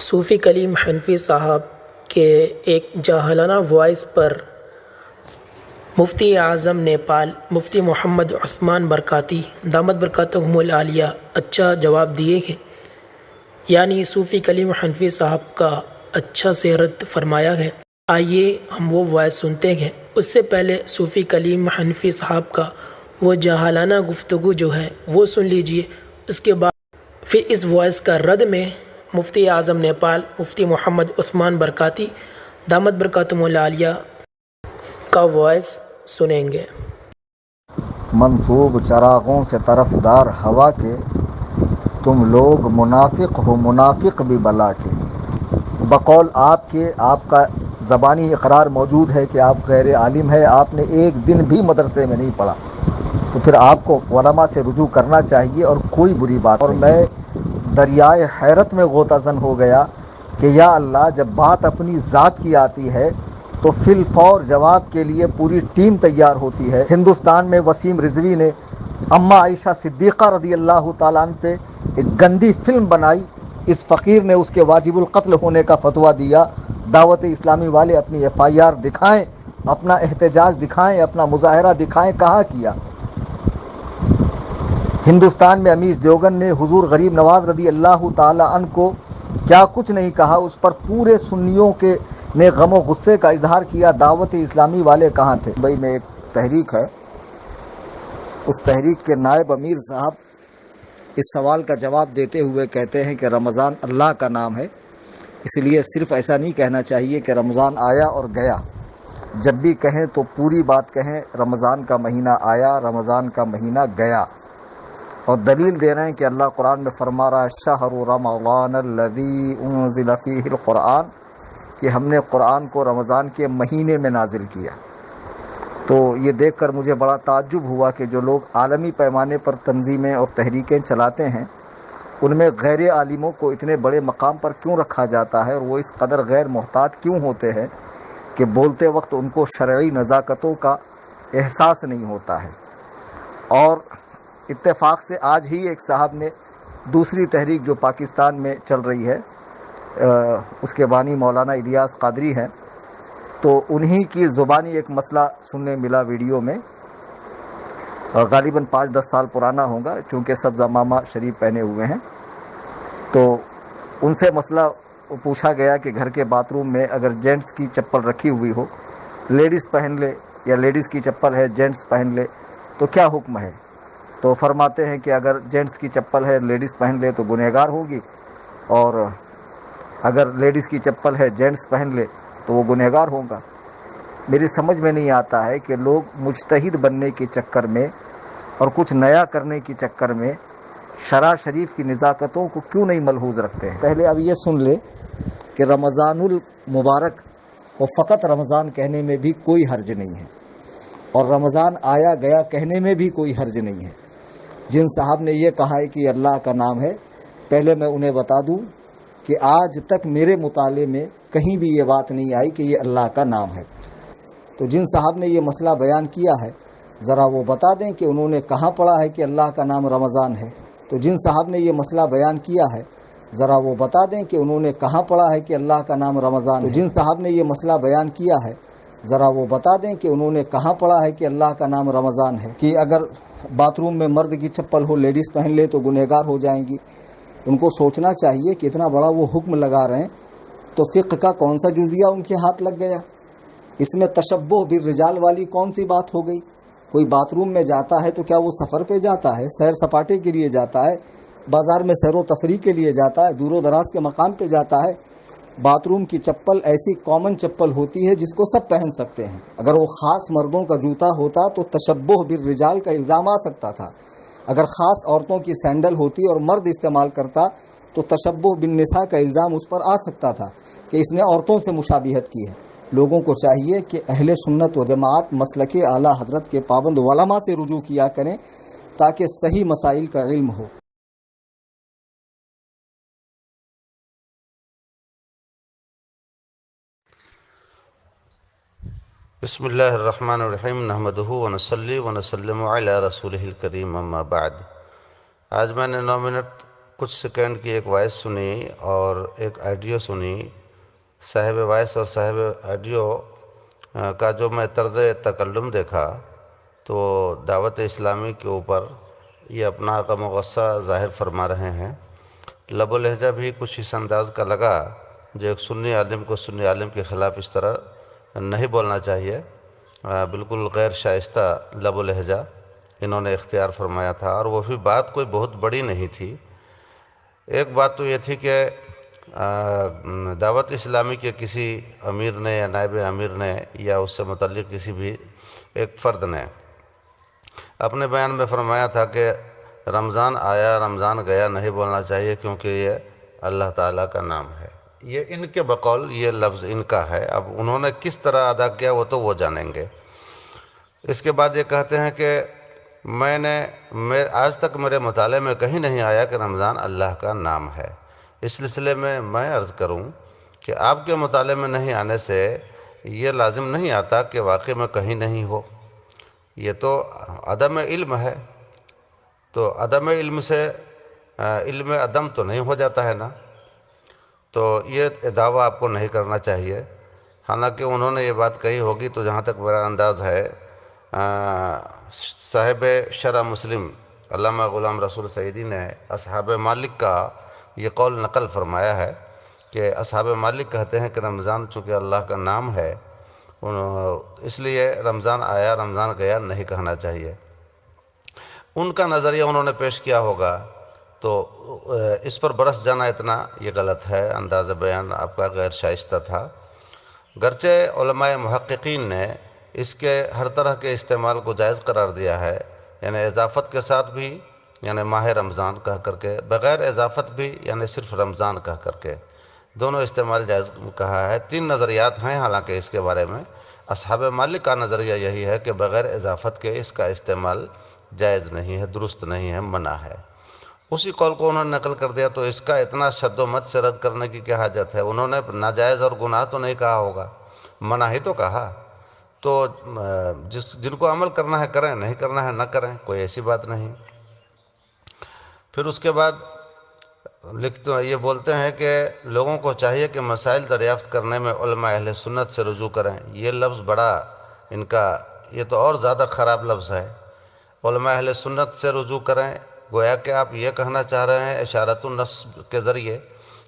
صوفی کلیم حنفی صاحب کے ایک جاہلانہ وائس پر مفتی اعظم نیپال مفتی محمد عثمان برکاتی دامت برکاتہم العالیہ اچھا جواب دیے کہ یعنی صوفی کلیم حنفی صاحب کا اچھا سے رد فرمایا ہے۔ آئیے ہم وہ وائس سنتے ہیں۔ اس سے پہلے صوفی کلیم حنفی صاحب کا وہ جاہلانہ گفتگو جو ہے وہ سن لیجئے، اس کے بعد پھر اس وائس کا رد میں مفتی اعظم نیپال مفتی محمد عثمان برکاتی دامت برکاتہم العالیہ کا وائس سنیں گے۔ منسوب چراغوں سے طرفدار ہوا کے، تم لوگ منافق ہو منافق بھی بلا کے۔ بقول آپ کے، آپ کا زبانی اقرار موجود ہے کہ آپ غیر عالم ہے، آپ نے ایک دن بھی مدرسے میں نہیں پڑھا، تو پھر آپ کو علماء سے رجوع کرنا چاہیے اور کوئی بری بات نہیں۔ اور میں دریائے حیرت میں غوطہ زن ہو گیا کہ یا اللہ، جب بات اپنی ذات کی آتی ہے تو فی الفور جواب کے لیے پوری ٹیم تیار ہوتی ہے۔ ہندوستان میں وسیم رضوی نے اماں عائشہ صدیقہ رضی اللہ تعالیٰ عنہ پہ ایک گندی فلم بنائی، اس فقیر نے اس کے واجب القتل ہونے کا فتویٰ دیا۔ دعوت اسلامی والے اپنی FIR دکھائیں، اپنا احتجاج دکھائیں، اپنا مظاہرہ دکھائیں، کہاں کیا؟ ہندوستان میں امیش دیوبند نے حضور غریب نواز رضی اللہ تعالیٰ عنہ کو کیا کچھ نہیں کہا، اس پر پورے سنیوں کے نے غم و غصے کا اظہار کیا۔ دعوت اسلامی والے کہاں تھے؟ بھائی میں ایک تحریک ہے، اس تحریک کے نائب امیر صاحب اس سوال کا جواب دیتے ہوئے کہتے ہیں کہ رمضان اللہ کا نام ہے، اس لیے صرف ایسا نہیں کہنا چاہیے کہ رمضان آیا اور گیا، جب بھی کہیں تو پوری بات کہیں، رمضان کا مہینہ آیا، رمضان کا مہینہ گیا۔ اور دلیل دے رہے ہیں کہ اللہ قرآن میں فرما رہا ہے شہر رمضان الذی انزل فیہ القرآن، کہ ہم نے قرآن کو رمضان کے مہینے میں نازل کیا۔ تو یہ دیکھ کر مجھے بڑا تعجب ہوا کہ جو لوگ عالمی پیمانے پر تنظیمیں اور تحریکیں چلاتے ہیں، ان میں غیر عالموں کو اتنے بڑے مقام پر کیوں رکھا جاتا ہے، اور وہ اس قدر غیر محتاط کیوں ہوتے ہیں کہ بولتے وقت ان کو شرعی نزاکتوں کا احساس نہیں ہوتا ہے۔ اور اتفاق سے آج ہی ایک صاحب نے دوسری تحریک جو پاکستان میں چل رہی ہے، اس کے بانی مولانا الیاس قادری ہیں، تو انہی کی زبانی ایک مسئلہ سننے ملا ویڈیو میں، غالباً 5-10 سال پرانا ہوگا، چونکہ سبز عمامہ شریف پہنے ہوئے ہیں۔ تو ان سے مسئلہ پوچھا گیا کہ گھر کے باتھ روم میں اگر جینٹس کی چپل رکھی ہوئی ہو، لیڈیز پہن لے، یا لیڈیز کی چپل ہے جینٹس پہن لے، تو کیا حکم ہے؟ تو فرماتے ہیں کہ اگر جینٹس کی چپل ہے لیڈیز پہن لے تو گنہگار ہوگی، اور اگر لیڈیز کی چپل ہے جینٹس پہن لے تو وہ گنہگار ہوگا۔ میری سمجھ میں نہیں آتا ہے کہ لوگ مجتہد بننے کے چکر میں اور کچھ نیا کرنے کے چکر میں شرع شریف کی نزاکتوں کو کیوں نہیں ملحوظ رکھتے ہیں۔ پہلے اب یہ سن لے کہ رمضان المبارک کو فقط رمضان کہنے میں بھی کوئی حرج نہیں ہے، اور رمضان آیا گیا کہنے میں بھی کوئی حرج نہیں ہے۔ جن صاحب نے یہ کہا ہے کہ یہ اللہ کا نام ہے، پہلے میں انہیں بتا دوں کہ آج تک میرے مطالعے میں کہیں بھی یہ بات نہیں آئی کہ یہ اللہ کا نام ہے۔ تو جن صاحب نے یہ مسئلہ بیان کیا ہے، ذرا وہ بتا دیں کہ انہوں نے کہاں پڑھا ہے کہ اللہ کا نام رمضان ہے۔ تو جن صاحب نے یہ مسئلہ بیان کیا ہے، ذرا وہ بتا دیں کہ انہوں نے کہاں پڑھا ہے کہ اللہ کا نام رمضان ہے۔ تو جن صاحب نے یہ مسئلہ بیان کیا ہے، ذرا وہ بتا دیں کہ انہوں نے کہاں پڑھا ہے کہ اللہ کا نام رمضان ہے۔ کہ اگر باتھ روم میں مرد کی چپل ہو لیڈیز پہن لے تو گنہگار ہو جائیں گی۔ ان کو سوچنا چاہیے کہ اتنا بڑا وہ حکم لگا رہے ہیں، تو فقہ کا کون سا جزیہ ان کے ہاتھ لگ گیا؟ اس میں تشبہ بالرجال والی کون سی بات ہو گئی؟ کوئی باتھ روم میں جاتا ہے تو کیا وہ سفر پہ جاتا ہے، سیر سپاٹے کے لیے جاتا ہے، بازار میں سیر و تفریح کے لیے جاتا ہے، دور و دراز کے مقام پہ جاتا ہے؟ باتھ روم کی چپل ایسی کامن چپل ہوتی ہے جس کو سب پہن سکتے ہیں۔ اگر وہ خاص مردوں کا جوتا ہوتا تو تشبہ بالرجال کا الزام آ سکتا تھا۔ اگر خاص عورتوں کی سینڈل ہوتی اور مرد استعمال کرتا تو تشبہ بالنساء کا الزام اس پر آ سکتا تھا کہ اس نے عورتوں سے مشابہت کی ہے۔ لوگوں کو چاہیے کہ اہل سنت و جماعت مسلک اعلیٰ حضرت کے پابند علماء سے رجوع کیا کریں تاکہ صحیح مسائل کا علم ہو۔ بسم اللہ الرحمن الرحیم، نحمدہ ونصلی ونسلم علی رسولہ الکریم، اما بعد۔ آج میں نے 9 منٹ کچھ سیکنڈ کی ایک وائس سنی اور ایک آڈیو سنی، صاحب وائس اور صاحب آڈیو کا جو میں طرز تکلم دیکھا تو دعوت اسلامی کے اوپر یہ اپنا غم و غصہ ظاہر فرما رہے ہیں۔ لب و لہجہ بھی کچھ اس انداز کا لگا جو ایک سنی عالم کو سنی عالم کے خلاف اس طرح نہیں بولنا چاہیے، بالکل غیر شائستہ لب و لہجہ انہوں نے اختیار فرمایا تھا، اور وہ بھی بات کوئی بہت بڑی نہیں تھی۔ ایک بات تو یہ تھی کہ دعوت اسلامی کے کسی امیر نے یا نائب امیر نے یا اس سے متعلق کسی بھی ایک فرد نے اپنے بیان میں فرمایا تھا کہ رمضان آیا رمضان گیا نہیں بولنا چاہیے کیونکہ یہ اللہ تعالیٰ کا نام ہے۔ یہ ان کے بقول یہ لفظ ان کا ہے، اب انہوں نے کس طرح ادا کیا وہ تو وہ جانیں گے۔ اس کے بعد یہ کہتے ہیں کہ آج تک میرے مطالعے میں کہیں نہیں آیا کہ رمضان اللہ کا نام ہے۔ اس سلسلے میں عرض کروں کہ آپ کے مطالعے میں نہیں آنے سے یہ لازم نہیں آتا کہ واقعی میں کہیں نہیں ہو، یہ تو عدم علم ہے، تو عدم علم سے علم عدم تو نہیں ہو جاتا ہے نا، تو یہ دعویٰ آپ کو نہیں کرنا چاہیے۔ حالانکہ انہوں نے یہ بات کہی ہوگی تو جہاں تک میرا انداز ہے صاحب شرح مسلم علامہ غلام رسول سعیدی نے اصحاب مالک کا یہ قول نقل فرمایا ہے کہ اصحاب مالک کہتے ہیں کہ رمضان چونکہ اللہ کا نام ہے اس لیے رمضان آیا رمضان گیا نہیں کہنا چاہیے۔ ان کا نظریہ انہوں نے پیش کیا ہوگا تو اس پر برس جانا اتنا یہ غلط ہے، انداز بیان آپ کا غیر شائستہ تھا۔ گرچہ علماء محققین نے اس کے ہر طرح کے استعمال کو جائز قرار دیا ہے، یعنی اضافت کے ساتھ بھی یعنی ماہ رمضان کہہ کر کے، بغیر اضافت بھی یعنی صرف رمضان کہہ کر کے، دونوں استعمال جائز کہا ہے۔ 3 نظریات ہیں حالانکہ اس کے بارے میں۔ اصحاب مالک کا نظریہ یہی ہے کہ بغیر اضافت کے اس کا استعمال جائز نہیں ہے، درست نہیں ہے، منع ہے۔ اسی قول کو انہوں نے نقل کر دیا تو اس کا اتنا شد و مت سے رد کرنے کی کیا حاجت ہے؟ انہوں نے ناجائز اور گناہ تو نہیں کہا ہوگا، منع ہی تو کہا، تو جن کو عمل کرنا ہے کریں، نہیں کرنا ہے نہ کریں، کوئی ایسی بات نہیں۔ پھر اس کے بعد یہ بولتے ہیں کہ لوگوں کو چاہیے کہ مسائل دریافت کرنے میں علماء اہل سنت سے رجوع کریں۔ یہ لفظ بڑا ان کا یہ تو اور زیادہ خراب لفظ ہے، علماء اہل سنت سے رجوع کریں، گویا کہ آپ یہ کہنا چاہ رہے ہیں اشارۃ النص کے ذریعے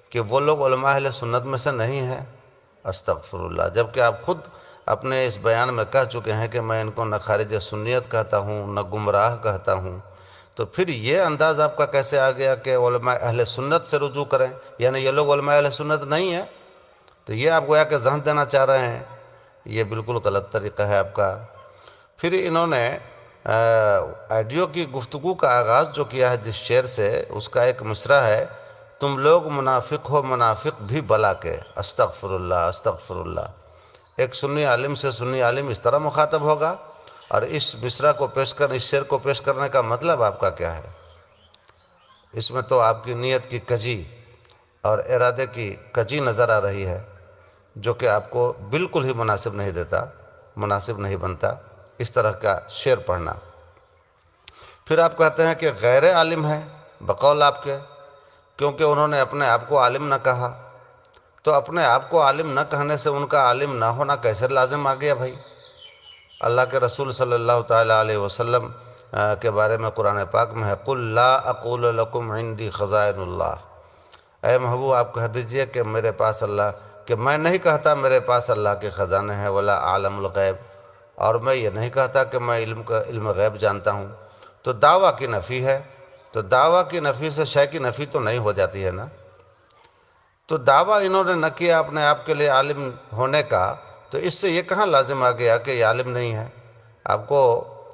کہ وہ لوگ علماء اہل سنت میں سے نہیں ہیں۔ استغفر اللہ، جبکہ آپ خود اپنے اس بیان میں کہہ چکے ہیں کہ میں ان کو نہ خارج سنیت کہتا ہوں نہ گمراہ کہتا ہوں، تو پھر یہ انداز آپ کا کیسے آ گیا کہ علماء اہل سنت سے رجوع کریں؟ یعنی یہ لوگ علماء اہل سنت نہیں ہیں، تو یہ آپ گویا کہ ذہن دینا چاہ رہے ہیں، یہ بالکل غلط طریقہ ہے آپ کا۔ پھر انہوں نے آڈیو کی گفتگو کا آغاز جو کیا ہے جس شعر سے، اس کا ایک مصرع ہے، تم لوگ منافق ہو منافق بھی بلا کے، استغفر اللہ استغفر اللہ۔ ایک سنی عالم سے سنی عالم اس طرح مخاطب ہوگا، اور اس مصرع کو پیش کر اس شعر کو پیش کرنے کا مطلب آپ کا کیا ہے؟ اس میں تو آپ کی نیت کی کجی اور ارادے کی کجی نظر آ رہی ہے، جو کہ آپ کو بالکل ہی مناسب نہیں دیتا، مناسب نہیں بنتا اس طرح کا شعر پڑھنا۔ پھر آپ کہتے ہیں کہ غیر عالم ہے بقول آپ کے، کیونکہ انہوں نے اپنے آپ کو عالم نہ کہا، تو اپنے آپ کو عالم نہ کہنے سے ان کا عالم نہ ہونا کیسے لازم آ گیا بھائی؟ اللہ کے رسول صلی اللہ تعالیٰ علیہ وسلم کے بارے میں قرآن پاک میں ہے قُلْ لَا أَقُولُ لَكُمْ عِنْدِي خَزَائِنُ اللَّهِ، اے محبوب آپ کہہ دیجئے کہ میرے پاس اللہ کہ میں نہیں کہتا میرے پاس اللہ کے خزانے ہیں، وَلَا أَعْلَمُ الْغَيْبَ، اور میں یہ نہیں کہتا کہ میں علم غیب جانتا ہوں۔ تو دعویٰ کی نفی ہے، تو دعویٰ کی نفی سے شے کی نفی تو نہیں ہو جاتی ہے نا۔ تو دعویٰ انہوں نے نہ کیا اپنے آپ کے لیے عالم ہونے کا، تو اس سے یہ کہاں لازم آ گیا کہ یہ عالم نہیں ہے؟ آپ کو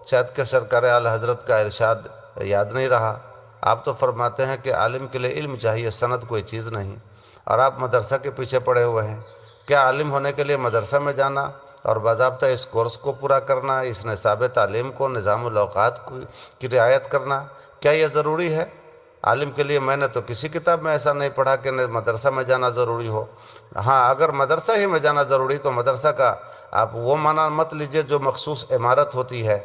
شاید کہ سرکار اعلی حضرت کا ارشاد یاد نہیں رہا، آپ تو فرماتے ہیں کہ عالم کے لیے علم چاہیے، سند کوئی چیز نہیں، اور آپ مدرسہ کے پیچھے پڑے ہوئے ہیں۔ کیا عالم ہونے کے لیے مدرسہ میں جانا اور باضابطہ اس کورس کو پورا کرنا، اس نصاب تعلیم کو، نظام الاوقات کی رعایت کرنا، کیا یہ ضروری ہے؟ عالم کے لیے میں نے تو کسی کتاب میں ایسا نہیں پڑھا کہ مدرسہ میں جانا ضروری ہو۔ ہاں اگر مدرسہ ہی میں جانا ضروری تو مدرسہ کا آپ وہ معنی مت لیجئے جو مخصوص عمارت ہوتی ہے،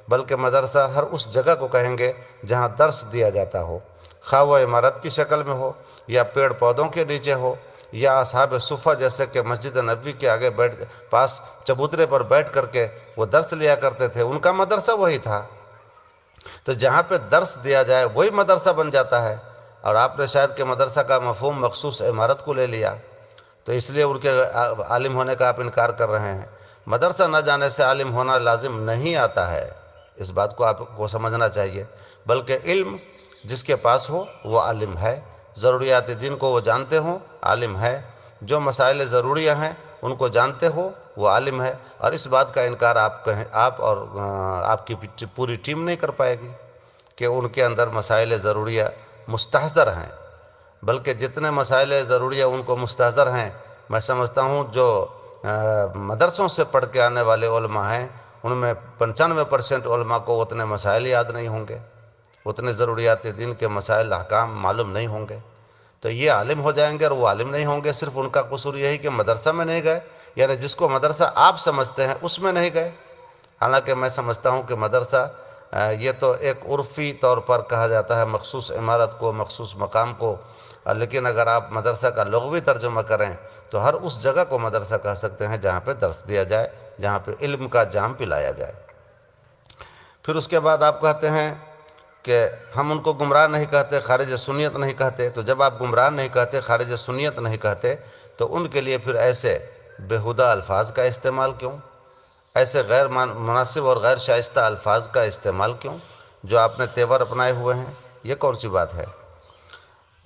بلکہ مدرسہ ہر اس جگہ کو کہیں گے جہاں درس دیا جاتا ہو، خواہ وہ عمارت کی شکل میں ہو یا پیڑ پودوں کے نیچے ہو یا اصحاب صفہ جیسے کہ مسجد نبوی کے آگے پاس چبوترے پر بیٹھ کر کے وہ درس لیا کرتے تھے، ان کا مدرسہ وہی تھا۔ تو جہاں پہ درس دیا جائے وہی مدرسہ بن جاتا ہے، اور آپ نے شاید کہ مدرسہ کا مفہوم مخصوص عمارت کو لے لیا، تو اس لیے ان کے عالم ہونے کا آپ انکار کر رہے ہیں۔ مدرسہ نہ جانے سے عالم ہونا لازم نہیں آتا ہے، اس بات کو آپ کو سمجھنا چاہیے، بلکہ علم جس کے پاس ہو وہ عالم ہے، ضروریات دین کو وہ جانتے ہوں عالم ہے، جو مسائل ضروریہ ہیں ان کو جانتے ہو وہ عالم ہے، اور اس بات کا انکار آپ اور آپ کی پوری ٹیم نہیں کر پائے گی کہ ان کے اندر مسائل ضروریہ مستحضر ہیں، بلکہ جتنے مسائل ضروریہ ان کو مستحضر ہیں، میں سمجھتا ہوں جو مدرسوں سے پڑھ کے آنے والے علماء ہیں ان میں 95% علماء کو اتنے مسائل یاد نہیں ہوں گے، اتنے ضروریات دین کے مسائل احکام معلوم نہیں ہوں گے، تو یہ عالم ہو جائیں گے اور وہ عالم نہیں ہوں گے۔ صرف ان کا قصور یہی کہ مدرسہ میں نہیں گئے، یعنی جس کو مدرسہ آپ سمجھتے ہیں اس میں نہیں گئے، حالانکہ میں سمجھتا ہوں کہ مدرسہ یہ تو ایک عرفی طور پر کہا جاتا ہے مخصوص عمارت کو، مخصوص مقام کو، لیکن اگر آپ مدرسہ کا لغوی ترجمہ کریں تو ہر اس جگہ کو مدرسہ کہہ سکتے ہیں جہاں پہ درس دیا جائے، جہاں پہ علم کا جام پلایا جائے۔ پھر اس کے بعد آپ کہتے ہیں کہ ہم ان کو گمراہ نہیں کہتے، خارج سنیت نہیں کہتے، تو جب آپ گمراہ نہیں کہتے، خارج سنیت نہیں کہتے، تو ان کے لیے پھر ایسے بیہودہ الفاظ کا استعمال کیوں، ایسے غیر مناسب اور غیر شائستہ الفاظ کا استعمال کیوں جو آپ نے تیور اپنائے ہوئے ہیں؟ یہ کون سی بات ہے؟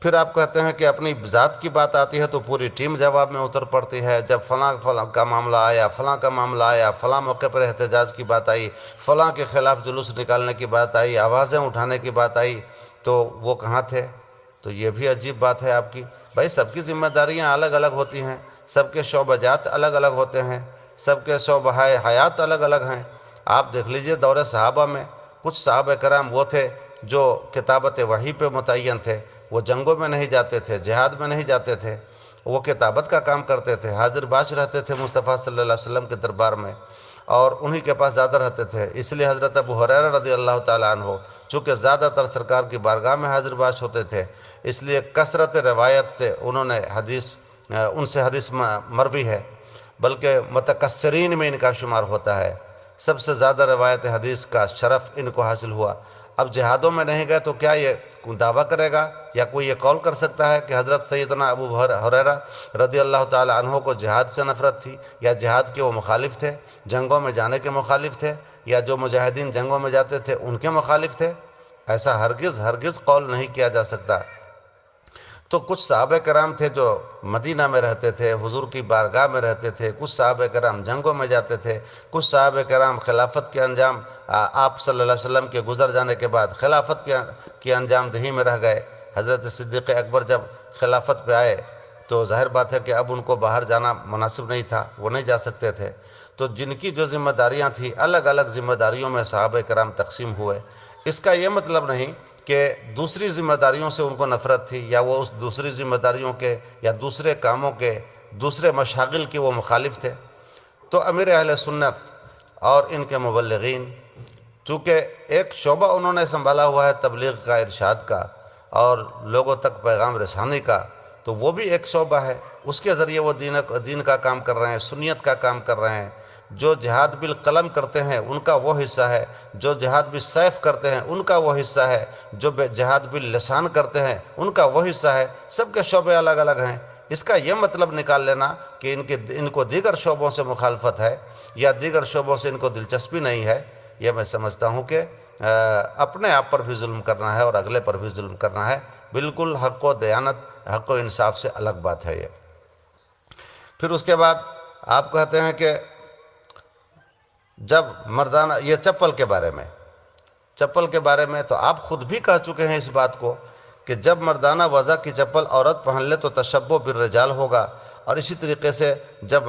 پھر آپ کہتے ہیں کہ اپنی ذات کی بات آتی ہے تو پوری ٹیم جواب میں اتر پڑتی ہے، جب فلاں کا معاملہ آیا، فلاں کا معاملہ آیا، فلاں موقع پر احتجاج کی بات آئی، فلاں کے خلاف جلوس نکالنے کی بات آئی، آوازیں اٹھانے کی بات آئی، تو وہ کہاں تھے؟ تو یہ بھی عجیب بات ہے آپ کی۔ بھائی سب کی ذمہ داریاں الگ الگ ہوتی ہیں، سب کے شعبہ جات الگ الگ ہوتے ہیں، سب کے شعبہ حیات الگ الگ ہیں۔ آپ دیکھ لیجئے دور صحابہ میں کچھ صحابہ کرام وہ تھے جو کتابت وحی پہ متعین تھے، وہ جنگوں میں نہیں جاتے تھے، جہاد میں نہیں جاتے تھے، وہ کتابت کا کام کرتے تھے، حاضر باش رہتے تھے مصطفیٰ صلی اللہ علیہ وسلم کے دربار میں، اور انہی کے پاس زیادہ رہتے تھے۔ اس لیے حضرت ابو ہریرہ رضی اللہ تعالیٰ عنہ چونکہ زیادہ تر سرکار کی بارگاہ میں حاضر باش ہوتے تھے، اس لیے کثرت روایت سے انہوں نے ان سے حدیث مروی ہے، بلکہ متکثرین میں ان کا شمار ہوتا ہے، سب سے زیادہ روایت حدیث کا شرف ان کو حاصل ہوا۔ اب جہادوں میں نہیں گئے تو کیا یہ دعویٰ کرے گا یا کوئی یہ قول کر سکتا ہے کہ حضرت سیدنا ابو ہریرہ رضی اللہ تعالی عنہ کو جہاد سے نفرت تھی، یا جہاد کے وہ مخالف تھے، جنگوں میں جانے کے مخالف تھے، یا جو مجاہدین جنگوں میں جاتے تھے ان کے مخالف تھے؟ ایسا ہرگز قول نہیں کیا جا سکتا۔ تو کچھ صحابہ کرام تھے جو مدینہ میں رہتے تھے، حضور کی بارگاہ میں رہتے تھے، کچھ صحابہ کرام جنگوں میں جاتے تھے، کچھ صحابہ کرام خلافت کے انجام آپ صلی اللہ علیہ وسلم کے گزر جانے کے بعد خلافت کی انجام دہی میں رہ گئے۔ حضرت صدیق اکبر جب خلافت پہ آئے تو ظاہر بات ہے کہ اب ان کو باہر جانا مناسب نہیں تھا، وہ نہیں جا سکتے تھے، تو جن کی جو ذمہ داریاں تھیں الگ الگ ذمہ داریوں میں صحابہ کرام تقسیم ہوئے۔ اس کا یہ مطلب نہیں کہ دوسری ذمہ داریوں سے ان کو نفرت تھی، یا وہ اس دوسری ذمہ داریوں کے یا دوسرے کاموں کے دوسرے مشاغل کے وہ مخالف تھے۔ تو امیر اہل سنت اور ان کے مبلغین چونکہ ایک شعبہ انہوں نے سنبھالا ہوا ہے تبلیغ کا، ارشاد کا اور لوگوں تک پیغام رسانی کا، تو وہ بھی ایک شعبہ ہے، اس کے ذریعے وہ دین کا کام کر رہے ہیں، سنیت کا کام کر رہے ہیں۔ جو جہاد بالقلم کرتے ہیں ان کا وہ حصہ ہے، جو جہاد بالسیف کرتے ہیں ان کا وہ حصہ ہے، جو جہاد باللسان کرتے ہیں ان کا وہ حصہ ہے، سب کے شعبے الگ الگ ہیں۔ اس کا یہ مطلب نکال لینا کہ ان کو دیگر شعبوں سے مخالفت ہے یا دیگر شعبوں سے ان کو دلچسپی نہیں ہے، یہ میں سمجھتا ہوں کہ اپنے آپ پر بھی ظلم کرنا ہے اور اگلے پر بھی ظلم کرنا ہے، بالکل حق و دیانت، حق و انصاف سے الگ بات ہے یہ۔ پھر اس کے بعد آپ کہتے ہیں کہ جب مردانہ، یہ چپل کے بارے میں تو آپ خود بھی کہہ چکے ہیں اس بات کو کہ جب مردانہ وضع کی چپل عورت پہن لے تو تشبہ بالرجال ہوگا، اور اسی طریقے سے جب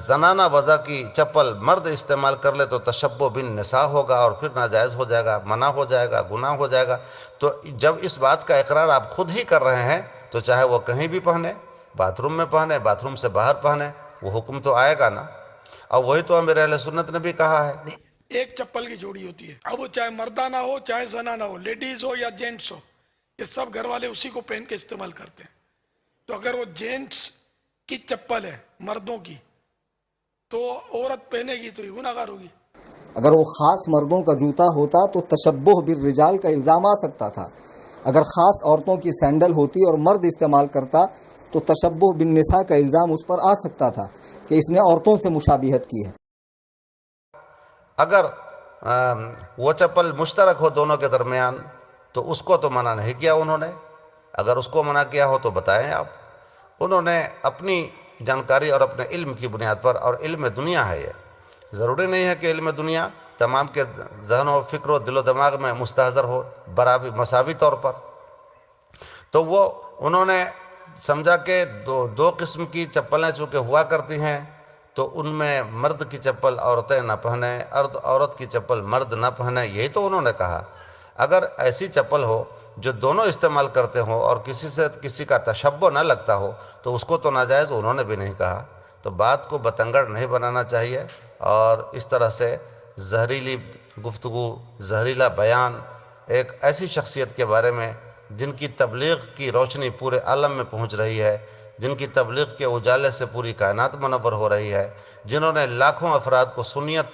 زنانہ وضع کی چپل مرد استعمال کر لے تو تشبہ بالنساء ہوگا، اور پھر ناجائز ہو جائے گا، منع ہو جائے گا، گناہ ہو جائے گا۔ تو جب اس بات کا اقرار آپ خود ہی کر رہے ہیں تو چاہے وہ کہیں بھی پہنے، باتھ روم میں پہنے، باتھ روم سے باہر پہنے، وہ حکم تو آئے گا نا۔ اور وہی تو امیر اہل سنت نے بھی کہا ہے۔ ایک چپل کی جوڑی ہوتی ہے، اب وہ چاہے مردانہ ہو چاہے زنانہ ہو، لیڈیز ہو یا جینٹس ہو، یہ سب گھر والے اسی کو پہن کے استعمال کرتے ہیں. تو اگر وہ جینٹس کی چپل ہے مردوں کی تو عورت پہنے گی تو یہ گناہ گار ہوگی. اگر وہ خاص مردوں کا جوتا ہوتا تو تشبہ بالرجال کا الزام آ سکتا تھا. اگر خاص عورتوں کی سینڈل ہوتی اور مرد استعمال کرتا تو تشبہ بالنساء کا الزام اس پر آ سکتا تھا کہ اس نے عورتوں سے مشابہت کی ہے. اگر وہ چپل مشترک ہو دونوں کے درمیان تو اس کو تو منع نہیں کیا انہوں نے. اگر اس کو منع کیا ہو تو بتائیں آپ. انہوں نے اپنی جانکاری اور اپنے علم کی بنیاد پر، اور علم دنیا ہے، یہ ضروری نہیں ہے کہ علم دنیا تمام کے ذہن و فکر و دل و دماغ میں مستحضر ہو برابر مساوی طور پر. تو وہ انہوں نے سمجھا کہ دو قسم کی چپلیں چونکہ ہوا کرتی ہیں تو ان میں مرد کی چپل عورتیں نہ پہنیں، عورت کی چپل مرد نہ پہنیں، یہی تو انہوں نے کہا. اگر ایسی چپل ہو جو دونوں استعمال کرتے ہوں اور کسی سے کسی کا تشبہ نہ لگتا ہو تو اس کو تو ناجائز انہوں نے بھی نہیں کہا. تو بات کو بتنگڑ نہیں بنانا چاہیے، اور اس طرح سے زہریلی گفتگو، زہریلا بیان ایک ایسی شخصیت کے بارے میں جن کی تبلیغ کی روشنی پورے عالم میں پہنچ رہی ہے، جن کی تبلیغ کے اجالے سے پوری کائنات منور ہو رہی ہے، جنہوں نے لاکھوں افراد کو سنت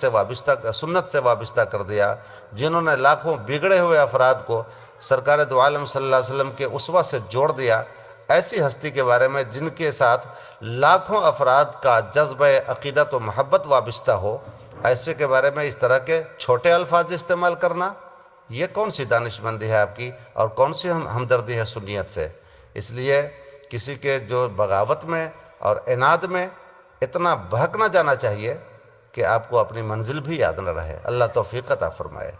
سے وابستہ کر دیا، جنہوں نے لاکھوں بگڑے ہوئے افراد کو سرکار دو عالم صلی اللہ علیہ وسلم کے اسوہ سے جوڑ دیا، ایسی ہستی کے بارے میں جن کے ساتھ لاکھوں افراد کا جذبہ عقیدت و محبت وابستہ ہو، ایسے کے بارے میں اس طرح کے چھوٹے الفاظ استعمال کرنا، یہ کون سی دانش مندی ہے آپ کی، اور کون سی ہمدردی ہے سنیت سے؟ اس لیے کسی کے جو بغاوت میں اور عناد میں اتنا بہک نہ جانا چاہیے کہ آپ کو اپنی منزل بھی یاد نہ رہے. اللہ توفیق عطا فرمائے.